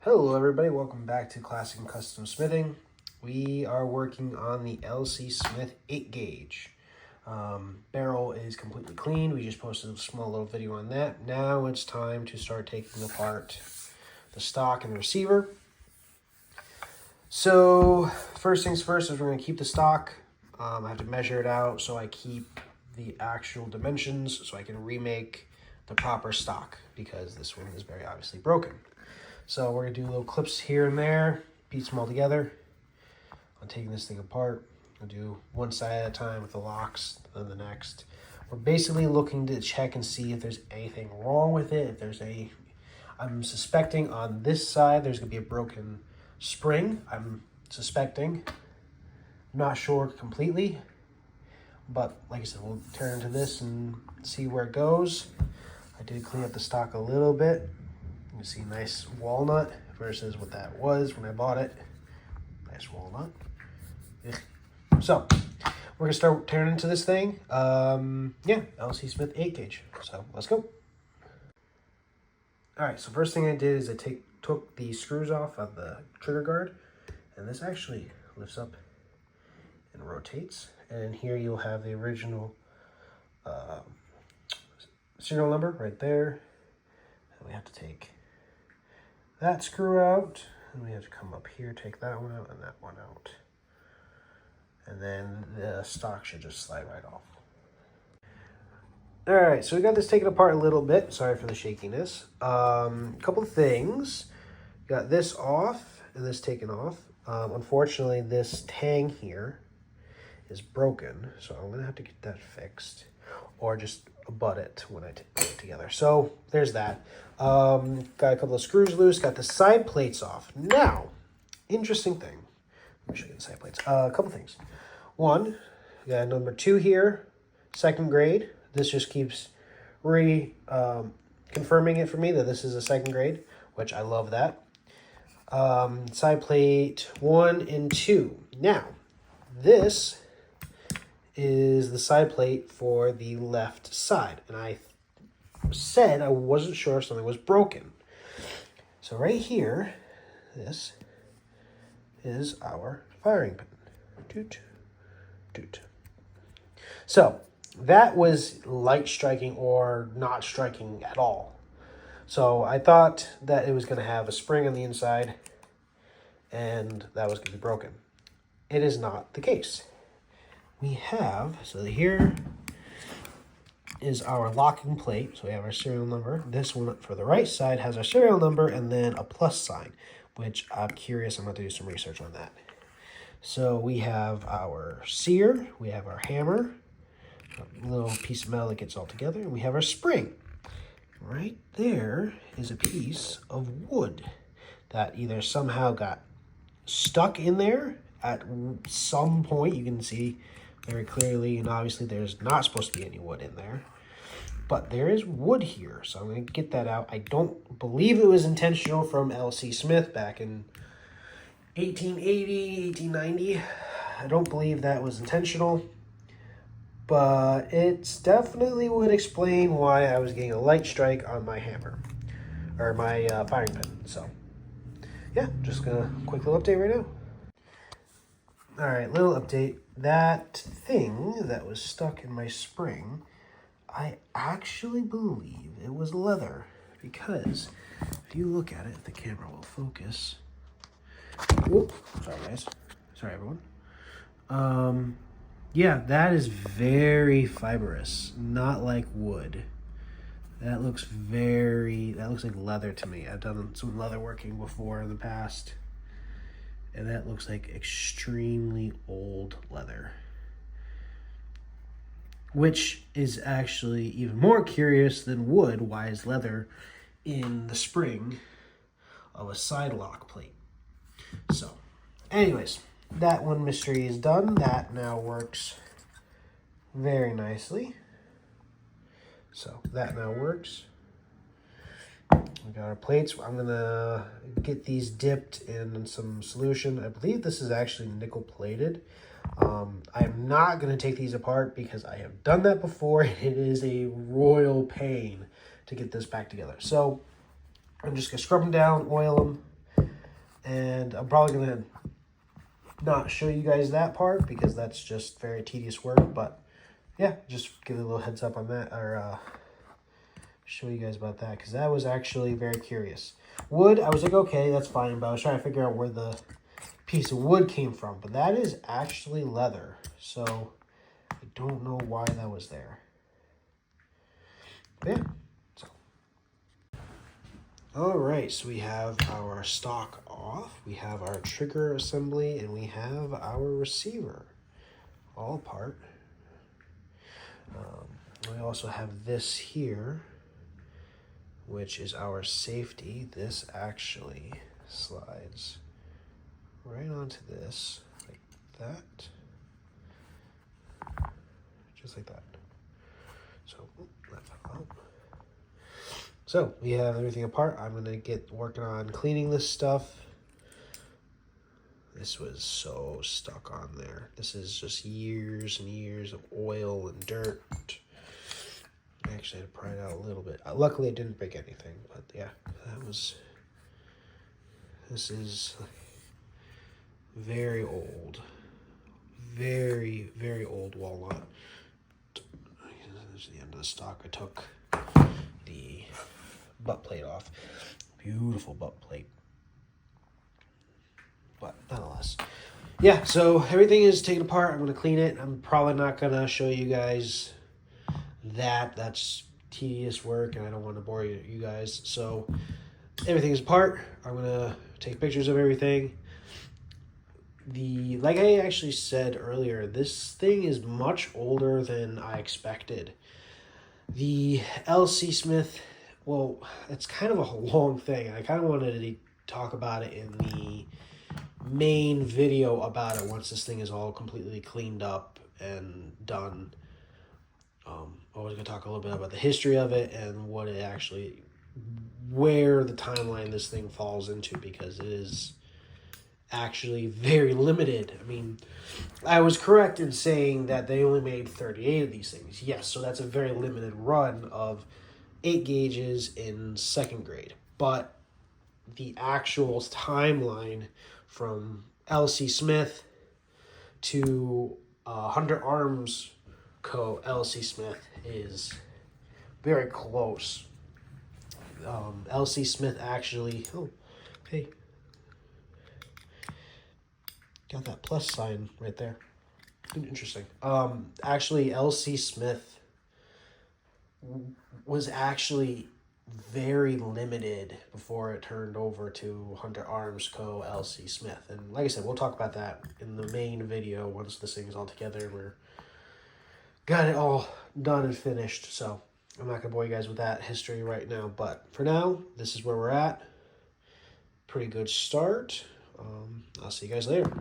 Hello everybody, welcome back to Classic and Custom Smithing. We are working on the LC Smith 8 gauge. Barrel is completely clean. We just posted a small little video on that. Now it's time to start taking apart the stock and the receiver. So first things first is we're going to keep the stock. I have to measure it out so I keep the actual dimensions so I can remake the proper stock because this one is very obviously broken. So we're going to do little clips here and there, piece them all together. I'm taking this thing apart. I'll do one side at a time with the locks, then the next. We're basically looking to check and see if there's anything wrong with it. If there's I'm suspecting on this side there's going to be a broken spring. I'm suspecting. I'm not sure completely. But like I said, we'll turn into this and see where it goes. I did clean up the stock a little bit. You can see nice walnut versus what that was when I bought it. Nice walnut. So we're gonna start tearing into this thing. LC Smith 8 gauge. So let's go. All right, so first thing I did is I took the screws off of the trigger guard, and this actually lifts up and rotates. And here you'll have the original serial number right there. And we have to take that screw out, and we have to come up here, take that one out and that one out. And then the stock should just slide right off. All right, so we got this taken apart a little bit. Sorry for the shakiness. A couple of things. Got this off and this taken off. Unfortunately, this tang here is broken, so I'm gonna have to get that fixed, or just butt it when I put it together. So there's that. Got a couple of screws loose, got the side plates off. Now, interesting thing. Let me show you the side plates. A couple things. One, we got number 2 here, 2nd grade. This just keeps confirming it for me that this is a 2nd grade, which I love that. Side plate 1 and 2. Now, this is the side plate for the left side, and I said I wasn't sure if something was broken. So right here, this is our firing pin. Toot, toot. So that was light striking or not striking at all. So I thought that it was going to have a spring on the inside and that was going to be broken. It is not the case. We have, so here is our locking plate. So we have our serial number. This one for the right side has our serial number and then a plus sign, which I'm curious. I'm going to do some research on that. So we have our sear, we have our hammer, a little piece of metal that gets all together, and we have our spring. Right there is a piece of wood that either somehow got stuck in there at some point. You can see very clearly, and obviously there's not supposed to be any wood in there, but there is wood here, so I'm going to get that out. I don't believe it was intentional from LC Smith back in 1880, 1890. I don't believe that was intentional, but it definitely would explain why I was getting a light strike on my hammer, or my firing pin. So yeah, just gonna quick little update right now. All right, little update. That thing that was stuck in my spring, I actually believe it was leather, because if you look at it, the camera will focus. Whoop, sorry guys. Sorry everyone. Yeah, that is very fibrous, not like wood. That looks like leather to me. I've done some leather working before in the past, and that looks like extremely old leather, which is actually even more curious than wood. Why is leather in the spring of a side lock plate? So anyways, that one mystery is done. That now works very nicely. So that now works. We got our plates. I'm gonna get these dipped in some solution. I believe this is actually nickel plated. I'm not gonna take these apart because I have done that before. It is a royal pain to get this back together. So I'm just gonna scrub them down, oil them, And I'm probably going to not show you guys that part because that's just very tedious work. But yeah, just give a little heads up on that, or show you guys about that because that was actually very curious. Wood, I was like, okay, that's fine, but I was trying to figure out where the piece of wood came from. But that is actually leather, so I don't know why that was there. But yeah. All right, so we have our stock off, we have our trigger assembly, and we have our receiver all apart. We also have this here, which is our safety. This actually slides right onto this, like that, just like that. So, that fell out. So we have everything apart. I'm gonna get working on cleaning this stuff. This was so stuck on there. This is just years and years of oil and dirt. I actually had to pry it out a little bit. Luckily, it didn't break anything, but yeah, this is very old. Very, very old walnut. This is the end of the stock. I took the butt plate off. Beautiful butt plate. But nonetheless, yeah, so everything is taken apart. I'm going to clean it. I'm probably not going to show you guys that. That's tedious work, and I don't want to bore you guys. So everything is apart. I'm going to take pictures of everything. Like I actually said earlier, this thing is much older than I expected. The LC Smith, well, it's kind of a long thing. I kind of wanted to talk about it in the main video about it once this thing is all completely cleaned up and done. I was going to talk a little bit about the history of it and what it actually, where the timeline this thing falls into, because it is actually very limited. I mean, I was correct in saying that they only made 38 of these things. Yes, so that's a very limited run of 8 gauges in second grade. But the actual timeline from LC Smith to Hunter Arms Co. LC Smith is very close. LC Smith actually, oh, hey, got that plus sign right there. Interesting. Actually, LC Smith was actually very limited before it turned over to Hunter Arms Co. LC Smith. And like I said, we'll talk about that in the main video once this thing is all together. We're got it all done and finished. So I'm not going to bore you guys with that history right now. But for now, this is where we're at. Pretty good start. I'll see you guys later.